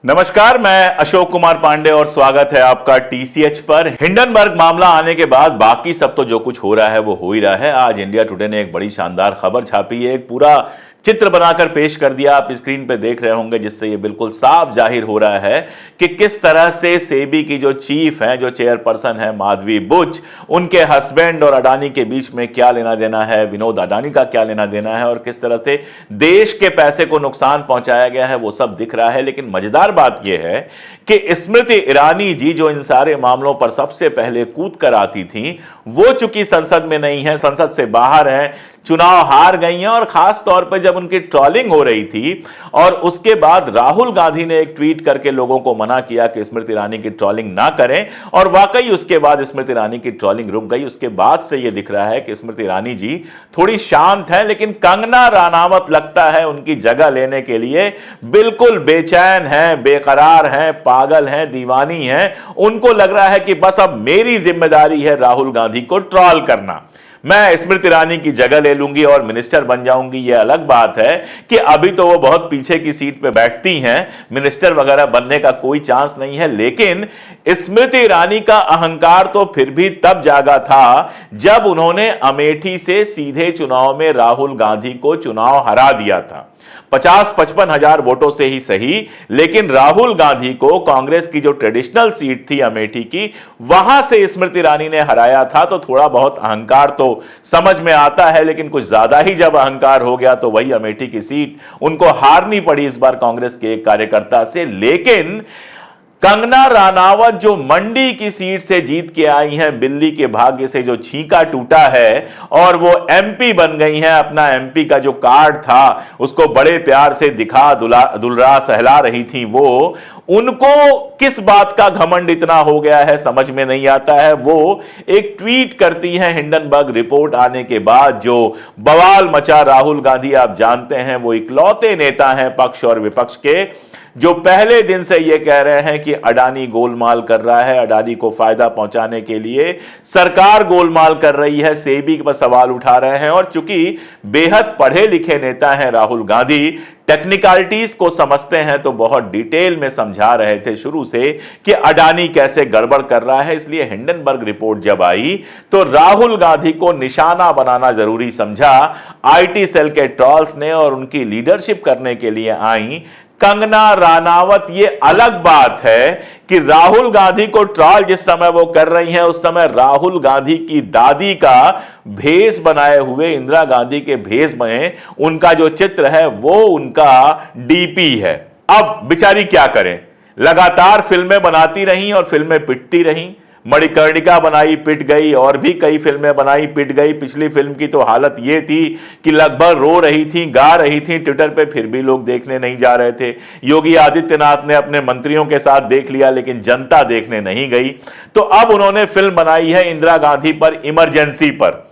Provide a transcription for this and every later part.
नमस्कार, मैं अशोक कुमार पांडे और स्वागत है आपका टीसीएच पर। हिंडनबर्ग मामला आने के बाद बाकी सब तो जो कुछ हो रहा है वो हो ही रहा है। आज इंडिया टुडे ने एक बड़ी शानदार खबर छापी है, एक पूरा चित्र बनाकर पेश कर दिया, आप स्क्रीन पे देख रहे होंगे, जिससे ये बिल्कुल साफ जाहिर हो रहा है कि किस तरह से सेबी की जो चीफ हैं, जो चेयरपर्सन है माधवी बुच, उनके हस्बैंड और अडानी के बीच में क्या लेना देना है, विनोद अडानी का क्या लेना देना है और किस तरह से देश के पैसे को नुकसान पहुंचाया गया है, वो सब दिख रहा है। लेकिन मजेदार बात यह है कि स्मृति ईरानी जी, जो इन सारे मामलों पर सबसे पहले कूद कर आती थी, वो चूंकि संसद में नहीं है, संसद से बाहर है, चुनाव हार गई हैं। और खास तौर पर जब उनकी ट्रोलिंग हो रही थी और उसके बाद राहुल गांधी ने एक ट्वीट करके लोगों को मना किया कि स्मृति ईरानी की ट्रोलिंग ना करें, और वाकई उसके बाद स्मृति ईरानी की ट्रोलिंग रुक गई। उसके बाद से यह दिख रहा है कि स्मृति ईरानी जी थोड़ी शांत है, लेकिन कंगना राणावत लगता है उनकी जगह लेने के लिए बिल्कुल बेचैन है, बेकरार है, पागल है, दीवानी है। उनको लग रहा है कि बस अब मेरी जिम्मेदारी है राहुल गांधी को ट्रोल करना, मैं स्मृति ईरानी की जगह ले लूंगी और मिनिस्टर बन जाऊंगी। यह अलग बात है कि अभी तो वो बहुत पीछे की सीट पे बैठती हैं, मिनिस्टर वगैरह बनने का कोई चांस नहीं है। लेकिन स्मृति ईरानी का अहंकार तो फिर भी तब जागा था जब उन्होंने अमेठी से सीधे चुनाव में राहुल गांधी को चुनाव हरा दिया था, 50-55 हजार वोटों से ही सही, लेकिन राहुल गांधी को कांग्रेस की जो ट्रेडिशनल सीट थी अमेठी की, वहां से स्मृति ईरानी ने हराया था। तो थोड़ा बहुत अहंकार तो समझ में आता है, लेकिन कुछ ज्यादा ही जब अहंकार हो गया तो वही अमेठी की सीट उनको हारनी पड़ी इस बार कांग्रेस के एक कार्यकर्ता से। लेकिन कंगना राणावत जो मंडी की सीट से जीत के आई हैं, बिल्ली के भाग्य से जो छींका टूटा है और वो एमपी बन गई हैं, अपना एमपी का जो कार्ड था उसको बड़े प्यार से दिखा दुलरा सहला रही थी, वो उनको किस बात का घमंड इतना हो गया है समझ में नहीं आता है। वो एक ट्वीट करती हैं हिंडनबर्ग रिपोर्ट आने के बाद, जो बवाल मचा। राहुल गांधी आप जानते हैं वो इकलौते नेता हैं पक्ष और विपक्ष के, जो पहले दिन से यह कह रहे हैं कि अडानी गोलमाल कर रहा है, अडानी को फायदा पहुंचाने के लिए सरकार गोलमाल कर रही है, सेबी पर सवाल उठा रहे हैं। और चूंकि बेहद पढ़े लिखे नेता हैं राहुल गांधी, टेक्निकलिटीज को समझते हैं, तो बहुत डिटेल में समझा रहे थे शुरू से कि अडानी कैसे गड़बड़ कर रहा है। इसलिए हिंडनबर्ग रिपोर्ट जब आई तो राहुल गांधी को निशाना बनाना जरूरी समझा आईटी सेल के ट्रॉल्स ने, और उनकी लीडरशिप करने के लिए आई कंगना राणावत। ये अलग बात है कि राहुल गांधी को ट्रॉल जिस समय वो कर रही हैं, उस समय राहुल गांधी की दादी का भेष बनाए हुए, इंदिरा गांधी के भेष में उनका जो चित्र है वो उनका डीपी है। अब बेचारी क्या करें, लगातार फिल्में बनाती रही और फिल्में पिटती रही। मणिकर्णिका बनाई, पिट गई, और भी कई फिल्में बनाई, पिट गई। पिछली फिल्म की तो हालत ये थी कि लगभग रो रही थी, गा रही थी ट्विटर पे, फिर भी लोग देखने नहीं जा रहे थे। योगी आदित्यनाथ ने अपने मंत्रियों के साथ देख लिया, लेकिन जनता देखने नहीं गई। तो अब उन्होंने फिल्म बनाई है इंदिरा गांधी पर, इमरजेंसी पर।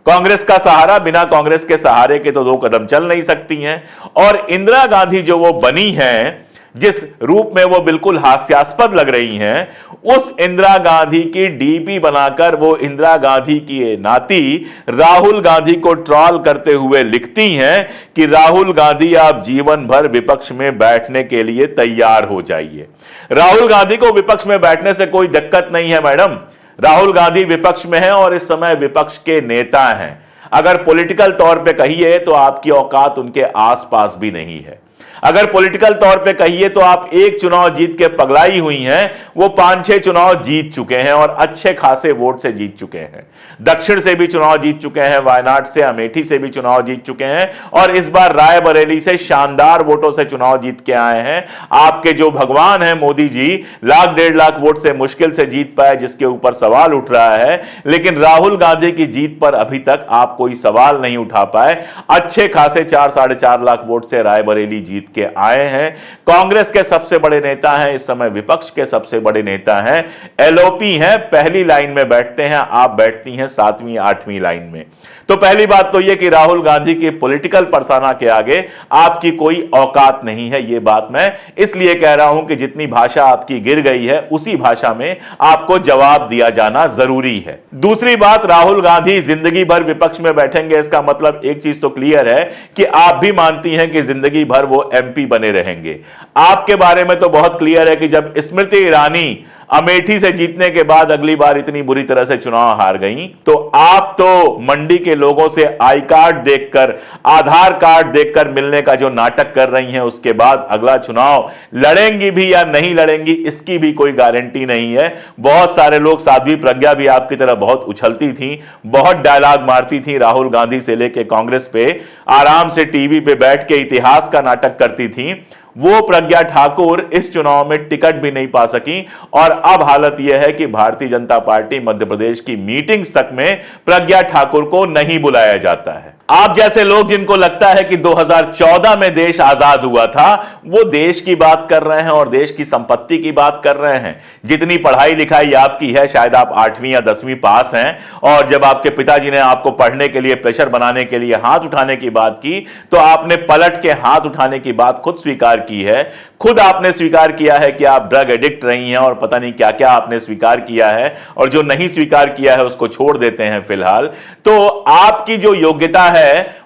कांग्रेस का सहारा, बिना कांग्रेस के सहारे के तो 2 कदम चल नहीं सकती हैं। और इंदिरा गांधी जो वो बनी है, जिस रूप में वो बिल्कुल हास्यास्पद लग रही हैं, उस इंदिरा गांधी की डीपी बनाकर वो इंदिरा गांधी की नाती राहुल गांधी को ट्रोल करते हुए लिखती हैं कि राहुल गांधी आप जीवन भर विपक्ष में बैठने के लिए तैयार हो जाइए। राहुल गांधी को विपक्ष में बैठने से कोई दिक्कत नहीं है मैडम, राहुल गांधी विपक्ष में है और इस समय विपक्ष के नेता हैं। अगर पॉलिटिकल तौर पे कहिए तो आपकी औकात उनके आसपास भी नहीं है। अगर पॉलिटिकल तौर पे कहिए तो आप एक चुनाव जीत के पगलाई हुई हैं, वो 5-6 चुनाव जीत चुके हैं और अच्छे खासे वोट से जीत चुके हैं। दक्षिण से भी चुनाव जीत चुके हैं, वायनाड से, अमेठी से भी चुनाव जीत चुके हैं, और इस बार रायबरेली से शानदार वोटों से चुनाव जीत के आए हैं। आपके जो भगवान हैं मोदी जी, 1.5 लाख वोट से मुश्किल से जीत पाए, जिसके ऊपर सवाल उठ रहा है। लेकिन राहुल गांधी की जीत पर अभी तक आप कोई सवाल नहीं उठा पाए। अच्छे खासे 4-4.5 लाख वोट से रायबरेली जीत के आए हैं। कांग्रेस के सबसे बड़े नेता हैं इस समय, विपक्ष के सबसे बड़े नेता हैं, एलओपी हैं, पहली लाइन में बैठते हैं, आप बैठती हैं 7वीं 8वीं लाइन में। तो पहली बात तो यह कि राहुल गांधी के पॉलिटिकल पर्सोना के आगे आपकी कोई औकात नहीं है। यह बात मैं इसलिए कह रहा हूं कि जितनी भाषा आपकी गिर गई है उसी भाषा में आपको जवाब दिया जाना जरूरी है। दूसरी बात, राहुल गांधी जिंदगी भर विपक्ष में बैठेंगे, इसका मतलब एक चीज तो क्लियर है कि आप भी मानती हैं कि जिंदगी भर वो एमपी बने रहेंगे। आपके बारे में तो बहुत क्लियर है कि जब स्मृति ईरानी अमेठी से जीतने के बाद अगली बार इतनी बुरी तरह से चुनाव हार गई, तो आप तो मंडी के लोगों से आई कार्ड देखकर, आधार कार्ड देखकर मिलने का जो नाटक कर रही हैं, उसके बाद अगला चुनाव लड़ेंगी भी या नहीं लड़ेंगी इसकी भी कोई गारंटी नहीं है। बहुत सारे लोग, साध्वी प्रज्ञा भी आपकी तरह बहुत उछलती थी, बहुत डायलॉग मारती थी, राहुल गांधी से लेकर कांग्रेस पे आराम से टीवी पे बैठ के इतिहास का नाटक करती थी। वो प्रज्ञा ठाकुर इस चुनाव में टिकट भी नहीं पा सकी और अब हालत यह है कि भारतीय जनता पार्टी मध्य प्रदेश की मीटिंग्स तक में प्रज्ञा ठाकुर को नहीं बुलाया जाता है। आप जैसे लोग जिनको लगता है कि 2014 में देश आजाद हुआ था, वो देश की बात कर रहे हैं और देश की संपत्ति की बात कर रहे हैं। जितनी पढ़ाई लिखाई आपकी है, शायद आप 8वीं या 10वीं पास हैं, और जब आपके पिताजी ने आपको पढ़ने के लिए, प्रेशर बनाने के लिए हाथ उठाने की बात की, तो आपने पलट के हाथ उठाने की बात खुद स्वीकार की है। खुद आपने स्वीकार किया है कि आप ड्रग एडिक्ट रही हैं और पता नहीं क्या क्या आपने स्वीकार किया है, और जो नहीं स्वीकार किया है उसको छोड़ देते हैं फिलहाल। तो आपकी जो योग्यता है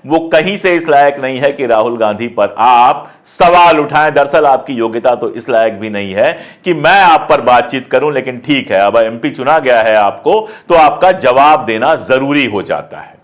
वो कहीं से इस लायक नहीं है कि राहुल गांधी पर आप सवाल उठाएं। दरअसल आपकी योग्यता तो इस लायक भी नहीं है कि मैं आप पर बातचीत करूं, लेकिन ठीक है, अब एमपी चुना गया है आपको, तो आपका जवाब देना जरूरी हो जाता है।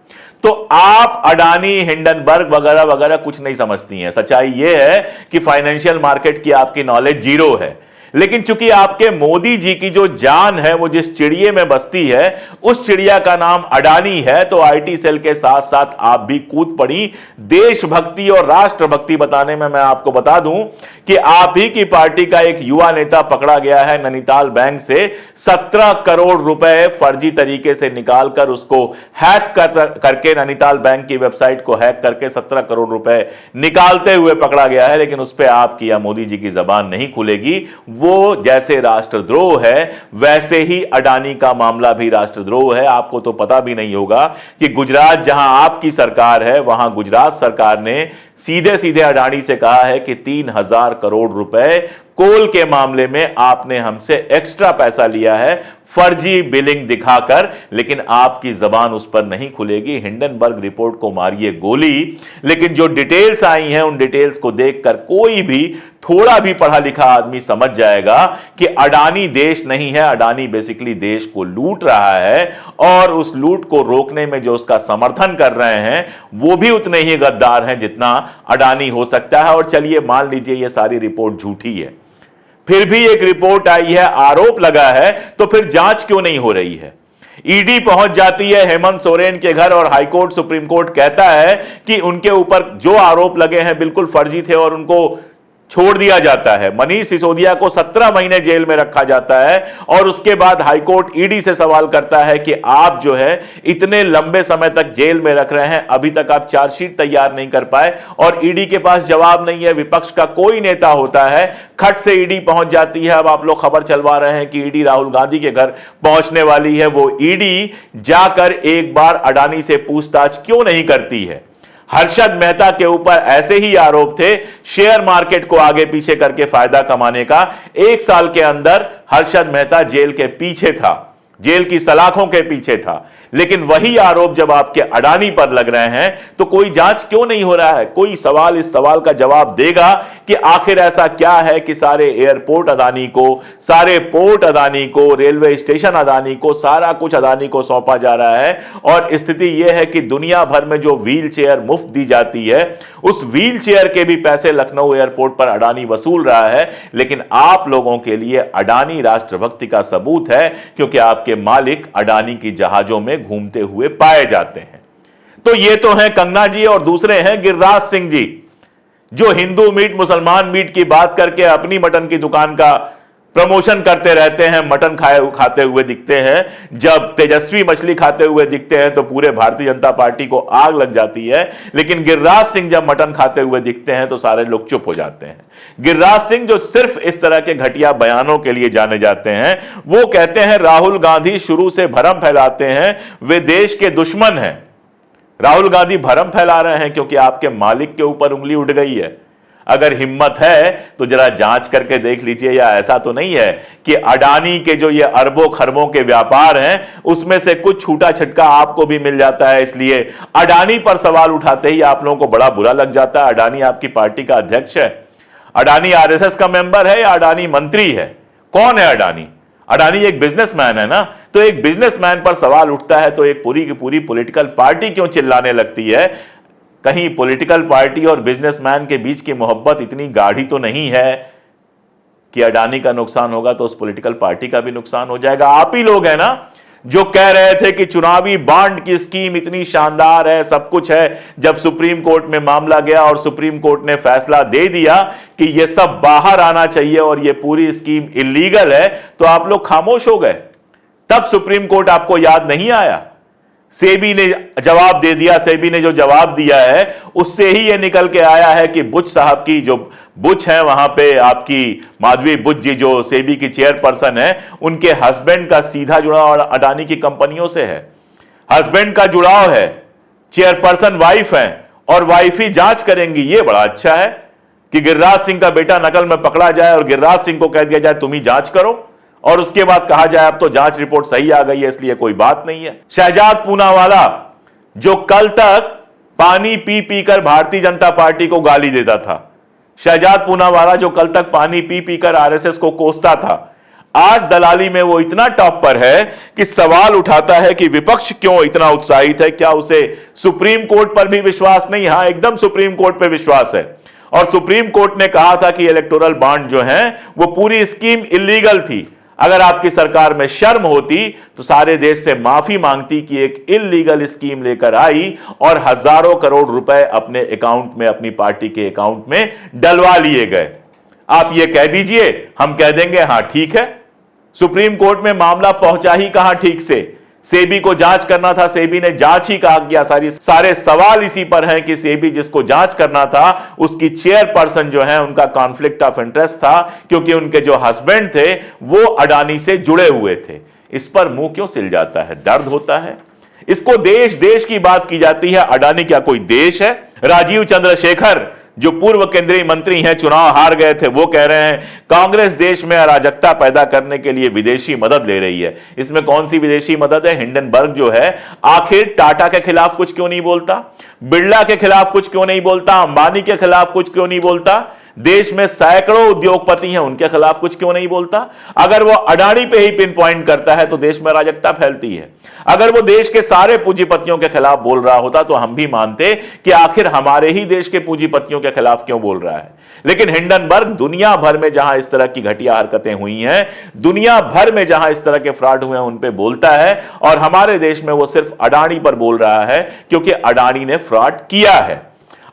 तो आप अडानी, हिंडनबर्ग वगैरह वगैरह कुछ नहीं समझती हैं। सच्चाई यह है कि फाइनेंशियल मार्केट की आपकी नॉलेज जीरो है, लेकिन चूंकि आपके मोदी जी की जो जान है वो जिस चिड़िए में बसती है, उस चिड़िया का नाम अडानी है, तो आईटी सेल के साथ साथ आप भी कूद पड़ी। देशभक्ति और राष्ट्रभक्ति बताने में मैं आपको बता दूं कि आप ही की पार्टी का एक युवा नेता पकड़ा गया है नैनीताल बैंक से 17 करोड़ रुपए फर्जी तरीके से निकालकर, उसको हैक करके, नैनीताल बैंक की वेबसाइट को हैक करके 17 करोड़ रुपए निकालते हुए पकड़ा गया है। लेकिन उस पर आपकी या मोदी जी की जबान नहीं खुलेगी। वो जैसे राष्ट्रद्रोह है, वैसे ही अडानी का मामला भी राष्ट्रद्रोह है। आपको तो पता भी नहीं होगा कि गुजरात, जहां आपकी सरकार है, वहां गुजरात सरकार ने सीधे सीधे अडानी से कहा है कि 3000 करोड़ रुपए कोल के मामले में आपने हमसे एक्स्ट्रा पैसा लिया है, फर्जी बिलिंग दिखाकर, लेकिन आपकी जबान उस पर नहीं खुलेगी। हिंडनबर्ग रिपोर्ट को मारिए गोली, लेकिन जो डिटेल्स आई हैं उन डिटेल्स को देखकर कोई भी थोड़ा भी पढ़ा लिखा आदमी समझ जाएगा कि अडानी देश नहीं है, अडानी बेसिकली देश को लूट रहा है, और उस लूट को रोकने में जो उसका समर्थन कर रहे हैं वो भी उतने ही गद्दार हैं जितना अडानी हो सकता है। और चलिए मान लीजिए ये सारी रिपोर्ट झूठी है, फिर भी एक रिपोर्ट आई है, आरोप लगा है, तो फिर जांच क्यों नहीं हो रही है? ईडी पहुंच जाती है हेमंत सोरेन के घर और हाईकोर्ट, सुप्रीम कोर्ट कहता है कि उनके ऊपर जो आरोप लगे हैं बिल्कुल फर्जी थे और उनको छोड़ दिया जाता है। मनीष सिसोदिया को 17 महीने जेल में रखा जाता है, और उसके बाद हाईकोर्ट ईडी से सवाल करता है कि आप जो है इतने लंबे समय तक जेल में रख रहे हैं, अभी तक आप चार्जशीट तैयार नहीं कर पाए, और ईडी के पास जवाब नहीं है। विपक्ष का कोई नेता होता है, खट से ईडी पहुंच जाती है। अब आप लोग खबर चलवा रहे हैं कि ईडी राहुल गांधी के घर पहुंचने वाली है। वो ईडी जाकर एक बार अडानी से पूछताछ क्यों नहीं करती है? हर्षद मेहता के ऊपर ऐसे ही आरोप थे, शेयर मार्केट को आगे पीछे करके फायदा कमाने का। 1 साल के अंदर हर्षद मेहता जेल के पीछे था, जेल की सलाखों के पीछे था। लेकिन वही आरोप जब आपके अडानी पर लग रहे हैं तो कोई जांच क्यों नहीं हो रहा है? कोई सवाल इस सवाल का जवाब देगा कि आखिर ऐसा क्या है कि सारे एयरपोर्ट अडानी को, सारे पोर्ट अडानी को, रेलवे स्टेशन अडानी को, सारा कुछ अडानी को सौंपा जा रहा है। और स्थिति यह है कि दुनिया भर में जो व्हील चेयर मुफ्त दी जाती है, उस व्हील चेयर के भी पैसे लखनऊ एयरपोर्ट पर अडानी वसूल रहा है। लेकिन आप लोगों के लिए अडानी राष्ट्रभक्ति का सबूत है, क्योंकि आपके मालिक अडानी की जहाजों में घूमते हुए पाए जाते हैं। तो ये तो हैं कंगना जी, और दूसरे हैं गिरिराज सिंह जी, जो हिंदू मीट मुसलमान मीट की बात करके अपनी मटन की दुकान का प्रमोशन करते रहते हैं। मटन खाते हुए दिखते हैं, जब तेजस्वी मछली खाते हुए दिखते हैं तो पूरे भारतीय जनता पार्टी को आग लग जाती है। लेकिन गिरिराज सिंह जब मटन खाते हुए दिखते हैं तो सारे लोग चुप हो जाते हैं। गिरिराज सिंह, जो सिर्फ इस तरह के घटिया बयानों के लिए जाने जाते हैं, वो कहते हैं राहुल गांधी शुरू से भ्रम फैलाते हैं, वे देश के दुश्मन हैं। राहुल गांधी भरम फैला रहे हैं क्योंकि आपके मालिक के ऊपर उंगली उठ गई है। अगर हिम्मत है तो जरा जांच करके देख लीजिए, या ऐसा तो नहीं है कि अडानी के जो ये अरबों खरबों के व्यापार हैं उसमें से कुछ छूटा छटका आपको भी मिल जाता है, इसलिए अडानी पर सवाल उठाते ही आप लोगों को बड़ा बुरा लग जाता है। अडानी आपकी पार्टी का अध्यक्ष है, अडानी आरएसएस का मेंबर है या अडानी मंत्री है? कौन है अडानी? अडानी एक बिजनेसमैन है ना। तो एक बिजनेसमैन पर सवाल उठता है तो एक पूरी की पूरी पॉलिटिकल पार्टी क्यों चिल्लाने लगती है? कहीं पॉलिटिकल पार्टी और बिजनेसमैन के बीच की मोहब्बत इतनी गाढ़ी तो नहीं है कि अडानी का नुकसान होगा तो उस पॉलिटिकल पार्टी का भी नुकसान हो जाएगा? आप ही लोग हैं ना जो कह रहे थे कि चुनावी बॉन्ड की स्कीम इतनी शानदार है, सब कुछ है। जब सुप्रीम कोर्ट में मामला गया और सुप्रीम कोर्ट ने फैसला दे दिया कि यह सब बाहर आना चाहिए और यह पूरी स्कीम इलीगल है, तो आप लोग खामोश हो गए। तब सुप्रीम कोर्ट आपको याद नहीं आया? सेबी ने जवाब दे दिया। सेबी ने जो जवाब दिया है उससे ही यह निकल के आया है कि बुच साहब की जो बुच है वहां पे, आपकी माधवी बुच जी जो सेबी की चेयरपर्सन है, उनके हस्बैंड का सीधा जुड़ाव अडानी की कंपनियों से है। हस्बैंड का जुड़ाव है, चेयरपर्सन वाइफ है और वाइफ ही जांच करेंगी। यह बड़ा अच्छा है कि गिरिराज सिंह का बेटा नकल में पकड़ा जाए और गिरिराज सिंह को कह दिया जाए तुम ही जांच करो, और उसके बाद कहा जाए अब तो जांच रिपोर्ट सही आ गई है इसलिए कोई बात नहीं है। शहजाद पूनावाला जो कल तक पानी पी पी कर भारतीय जनता पार्टी को गाली देता था, शहजाद पूनावाला जो कल तक पानी पी पी कर आरएसएस को कोसता था, आज दलाली में वो इतना टॉप पर है कि सवाल उठाता है कि विपक्ष क्यों इतना उत्साहित है। क्या उसे सुप्रीम कोर्ट पर भी विश्वास नहीं? हां, एकदम सुप्रीम कोर्ट पर विश्वास है। और सुप्रीम कोर्ट ने कहा था कि इलेक्टोरल बॉन्ड जो है वो पूरी स्कीम इलीगल थी। अगर आपकी सरकार में शर्म होती तो सारे देश से माफी मांगती कि एक इल्लीगल स्कीम लेकर आई और हजारों करोड़ रुपए अपने अकाउंट में, अपनी पार्टी के अकाउंट में डलवा लिए गए। आप ये कह दीजिए, हम कह देंगे हां ठीक है। सुप्रीम कोर्ट में मामला पहुंचा ही कहां ठीक से? सेबी को जांच करना था, सेबी ने जांच ही कहा गया। सारे सवाल इसी पर हैं कि सेबी जिसको जांच करना था उसकी चेयरपर्सन जो है उनका कॉन्फ्लिक्ट ऑफ इंटरेस्ट था क्योंकि उनके जो हस्बैंड थे वो अडानी से जुड़े हुए थे। इस पर मुंह क्यों सिल जाता है? दर्द होता है। इसको देश देश की बात की जाती है। अडानी क्या कोई देश है? राजीव चंद्रशेखर जो पूर्व केंद्रीय मंत्री हैं, चुनाव हार गए थे, वो कह रहे हैं कांग्रेस देश में अराजकता पैदा करने के लिए विदेशी मदद ले रही है। इसमें कौन सी विदेशी मदद है? हिंडनबर्ग जो है आखिर टाटा के खिलाफ कुछ क्यों नहीं बोलता? बिरला के खिलाफ कुछ क्यों नहीं बोलता? अंबानी के खिलाफ कुछ क्यों नहीं बोलता? देश में सैकड़ों उद्योगपति हैं, उनके खिलाफ कुछ क्यों नहीं बोलता? अगर वो अडानी पे ही पिन पॉइंट करता है तो देश में अराजकता फैलती है। अगर वो देश के सारे पूंजीपतियों के खिलाफ बोल रहा होता तो हम भी मानते कि आखिर हमारे ही देश के पूंजीपतियों के खिलाफ क्यों बोल रहा है। लेकिन हिंडनबर्ग दुनिया भर में जहां इस तरह की घटिया हरकतें हुई हैं, दुनिया भर में जहां इस तरह के फ्रॉड हुए हैं, उन पे बोलता है, और हमारे देश में वो सिर्फ अडानी पर बोल रहा है क्योंकि अडानी ने फ्रॉड किया है।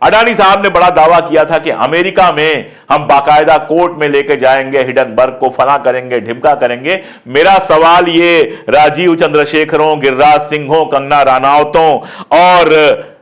अडानी साहब ने बड़ा दावा किया था कि अमेरिका में हम बाकायदा कोर्ट में लेके जाएंगे हिंडनबर्ग को, फला करेंगे, ढिमका करेंगे। मेरा सवाल ये राजीव चंद्रशेखरों, गिरिराज सिंहों, कंगना रानावतों और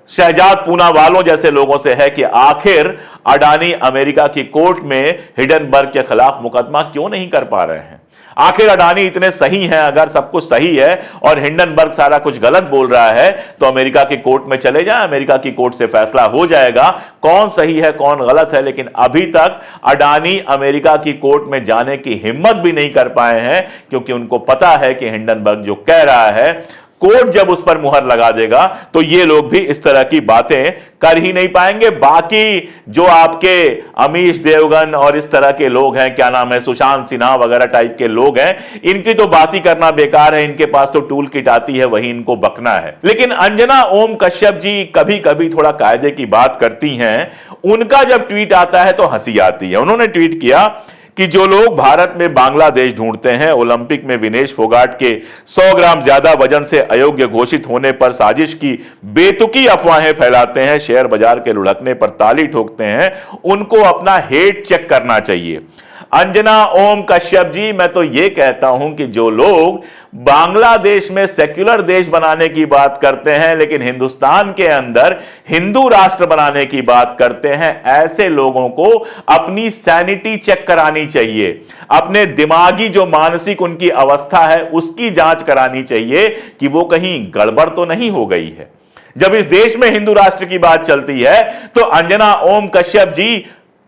शहजाद पूनावालों जैसे लोगों से है कि आखिर अडानी अमेरिका की कोर्ट में हिंडनबर्ग के खिलाफ मुकदमा क्यों नहीं कर पा रहे हैं? आखिर अडानी इतने सही हैं? अगर सब कुछ सही है और हिंडनबर्ग सारा कुछ गलत बोल रहा है तो अमेरिका की कोर्ट में चले जाएं, अमेरिका की कोर्ट से फैसला हो जाएगा कौन सही है कौन गलत है। लेकिन अभी तक अडानी अमेरिका की कोर्ट में जाने की हिम्मत भी नहीं कर पाए हैं क्योंकि उनको पता है कि हिंडनबर्ग जो कह रहा है, कोर्ट जब उस पर मुहर लगा देगा तो ये लोग भी इस तरह की बातें कर ही नहीं पाएंगे। बाकी जो आपके अमीश देवगन और इस तरह के लोग हैं, क्या नाम है, सुशांत सिन्हा वगैरह टाइप के लोग हैं, इनकी तो बात ही करना बेकार है। इनके पास तो टूल किट आती है, वही इनको बकना है। लेकिन अंजना ओम कश्यप जी कभी कभी थोड़ा कायदे की बात करती हैं। उनका जब ट्वीट आता है तो हंसी आती है। उन्होंने ट्वीट किया कि जो लोग भारत में बांग्लादेश ढूंढते हैं, ओलंपिक में विनेश फोगाट के 100 ग्राम ज्यादा वजन से अयोग्य घोषित होने पर साजिश की बेतुकी अफवाहें फैलाते हैं, शेयर बाजार के लुढ़कने पर ताली ठोकते हैं, उनको अपना हेट चेक करना चाहिए। अंजना ओम कश्यप जी, मैं तो यह कहता हूं कि जो लोग बांग्लादेश में सेक्युलर देश बनाने की बात करते हैं लेकिन हिंदुस्तान के अंदर हिंदू राष्ट्र बनाने की बात करते हैं, ऐसे लोगों को अपनी सैनिटी चेक करानी चाहिए। अपने दिमागी जो मानसिक उनकी अवस्था है उसकी जांच करानी चाहिए कि वो कहीं गड़बड़ तो नहीं हो गई है। जब इस देश में हिंदू राष्ट्र की बात चलती है तो अंजना ओम कश्यप जी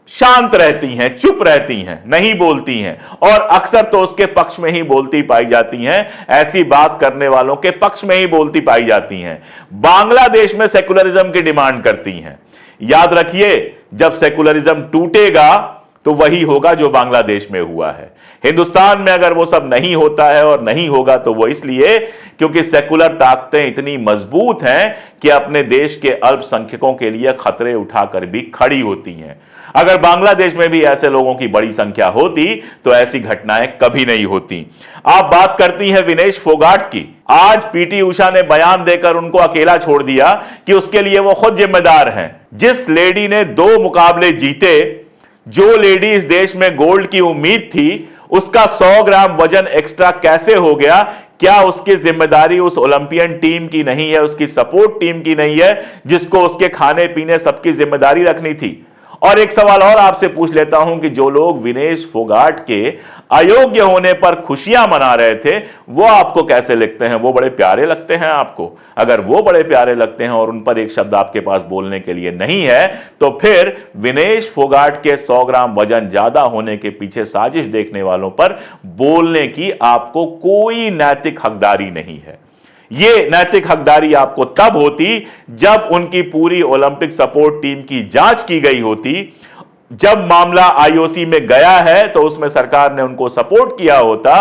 शांत रहती हैं, चुप रहती हैं, नहीं बोलती हैं और अक्सर तो उसके पक्ष में ही बोलती पाई जाती हैं, ऐसी बात करने वालों के पक्ष में ही बोलती पाई जाती हैं। बांग्लादेश में सेकुलरिज्म की डिमांड करती हैं। याद रखिए, जब सेकुलरिज्म टूटेगा तो वही होगा जो बांग्लादेश में हुआ है। हिंदुस्तान में अगर वो सब नहीं होता है और नहीं होगा तो वो इसलिए क्योंकि सेकुलर ताकतें इतनी मजबूत हैं कि अपने देश के अल्पसंख्यकों के लिए खतरे उठाकर भी खड़ी होती हैं। अगर बांग्लादेश में भी ऐसे लोगों की बड़ी संख्या होती तो ऐसी घटनाएं कभी नहीं होती। आप बात करती हैं विनेश फोगाट की। आज पीटी उषा ने बयान देकर उनको अकेला छोड़ दिया कि उसके लिए वो खुद जिम्मेदार हैं। जिस लेडी ने 2 मुकाबले जीते, जो लेडी इस देश में गोल्ड की उम्मीद थी, उसका 100 ग्राम वजन एक्स्ट्रा कैसे हो गया? क्या उसकी जिम्मेदारी उस ओलंपियन टीम की नहीं है, उसकी सपोर्ट टीम की नहीं है, जिसको उसके खाने पीने सबकी जिम्मेदारी रखनी थी? और एक सवाल और आपसे पूछ लेता हूं कि जो लोग विनेश फोगाट के अयोग्य होने पर खुशियां मना रहे थे, वो आपको कैसे लगते हैं? वो बड़े प्यारे लगते हैं आपको? अगर वो बड़े प्यारे लगते हैं और उन पर एक शब्द आपके पास बोलने के लिए नहीं है, तो फिर विनेश फोगाट के 100 ग्राम वजन ज्यादा होने के पीछे साजिश देखने वालों पर बोलने की आपको कोई नैतिक हकदारी नहीं है। ये नैतिक हकदारी आपको तब होती जब उनकी पूरी ओलंपिक सपोर्ट टीम की जांच की गई होती। जब मामला आईओसी में गया है तो उसमें सरकार ने उनको सपोर्ट किया होता।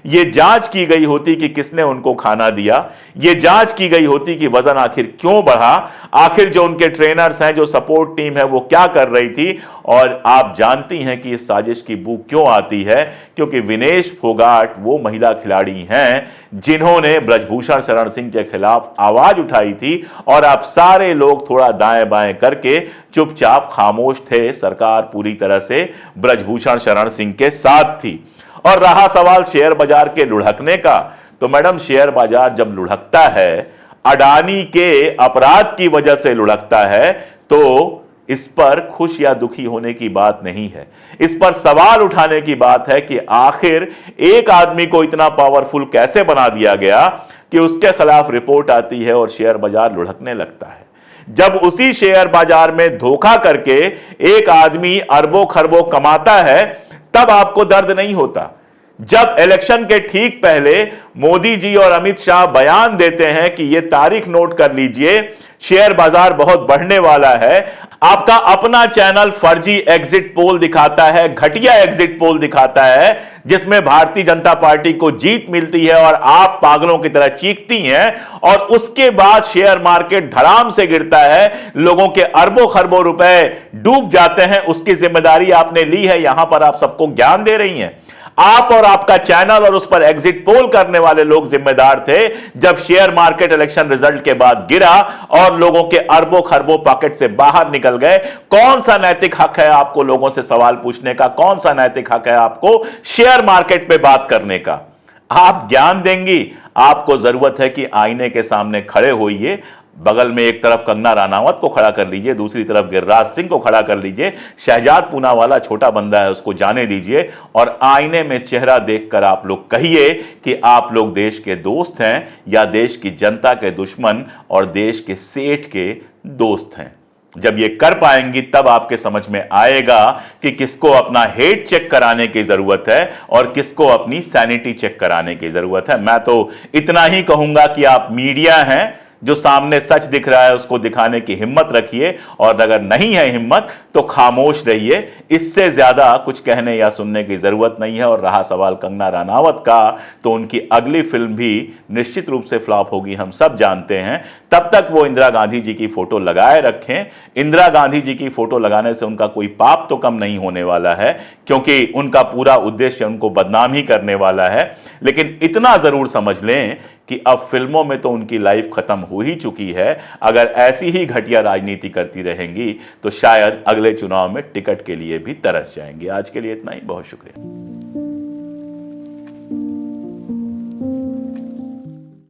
ये जांच की गई होती कि किसने उनको खाना दिया, ये जांच की गई होती कि वजन आखिर क्यों बढ़ा, आखिर जो उनके ट्रेनर्स हैं, जो सपोर्ट टीम है, वो क्या कर रही थी। और आप जानती हैं कि इस साजिश की बू क्यों आती है? क्योंकि विनेश फोगाट वो महिला खिलाड़ी हैं जिन्होंने ब्रजभूषण शरण सिंह के खिलाफ आवाज उठाई थी और आप सारे लोग थोड़ा दाएं बाएं करके चुपचाप खामोश थे। सरकार पूरी तरह से ब्रजभूषण शरण सिंह के साथ थी। और रहा सवाल शेयर बाजार के लुढ़कने का, तो मैडम शेयर बाजार जब लुढ़कता है, अडानी के अपराध की वजह से लुढ़कता है, तो इस पर खुश या दुखी होने की बात नहीं है। इस पर सवाल उठाने की बात है कि आखिर एक आदमी को इतना पावरफुल कैसे बना दिया गया कि उसके खिलाफ रिपोर्ट आती है और शेयर बाजार लुढ़कने लगता है। जब उसी शेयर बाजार में धोखा करके एक आदमी अरबों खरबों कमाता है, तब आपको दर्द नहीं होता। जब इलेक्शन के ठीक पहले मोदी जी और अमित शाह बयान देते हैं कि यह तारीख नोट कर लीजिए, शेयर बाजार बहुत बढ़ने वाला है, आपका अपना चैनल फर्जी एग्जिट पोल दिखाता है, घटिया एग्जिट पोल दिखाता है, जिसमें भारतीय जनता पार्टी को जीत मिलती है और आप पागलों की तरह चीखती हैं, और उसके बाद शेयर मार्केट धड़ाम से गिरता है, लोगों के अरबों खरबों रुपए डूब जाते हैं। उसकी जिम्मेदारी आपने ली है, यहां पर आप सबको ज्ञान दे रही हैं। आप और आपका चैनल और उस पर एग्जिट पोल करने वाले लोग जिम्मेदार थे जब शेयर मार्केट इलेक्शन रिजल्ट के बाद गिरा और लोगों के अरबों खरबों पॉकेट से बाहर निकल गए। कौन सा नैतिक हक है आपको लोगों से सवाल पूछने का? कौन सा नैतिक हक है आपको शेयर मार्केट पे बात करने का? आप ज्ञान देंगी? आपको जरूरत है कि आईने के सामने खड़े होइए, बगल में एक तरफ कंगना रनावत को खड़ा कर लीजिए, दूसरी तरफ गिरिराज सिंह को खड़ा कर लीजिए, शहजाद पूनावाला छोटा बंदा है उसको जाने दीजिए, और आईने में चेहरा देखकर आप लोग कहिए कि आप लोग देश के दोस्त हैं या देश की जनता के दुश्मन और देश के सेठ के दोस्त हैं। जब ये कर पाएंगी तब आपके समझ में आएगा कि किसको अपना हेट चेक कराने की जरूरत है और किसको अपनी सैनिटी चेक कराने की जरूरत है। मैं तो इतना ही कहूंगा कि आप मीडिया हैं, जो सामने सच दिख रहा है उसको दिखाने की हिम्मत रखिए, और अगर नहीं है हिम्मत तो खामोश रहिए। इससे ज्यादा कुछ कहने या सुनने की जरूरत नहीं है। और रहा सवाल कंगना रनावत का, तो उनकी अगली फिल्म भी निश्चित रूप से फ्लॉप होगी, हम सब जानते हैं। तब तक वो इंदिरा गांधी जी की फोटो लगाए रखें। इंदिरा गांधी जी की फोटो लगाने से उनका कोई पाप तो कम नहीं होने वाला है, क्योंकि उनका पूरा उद्देश्य उनको बदनाम ही करने वाला है। लेकिन इतना जरूर समझ लें कि अब फिल्मों में तो उनकी लाइफ खत्म हो ही चुकी है। अगर ऐसी ही घटिया राजनीति करती रहेंगी तो शायद अगले चुनाव में टिकट के लिए भी तरस जाएंगे। आज के लिए इतना ही, बहुत शुक्रिया।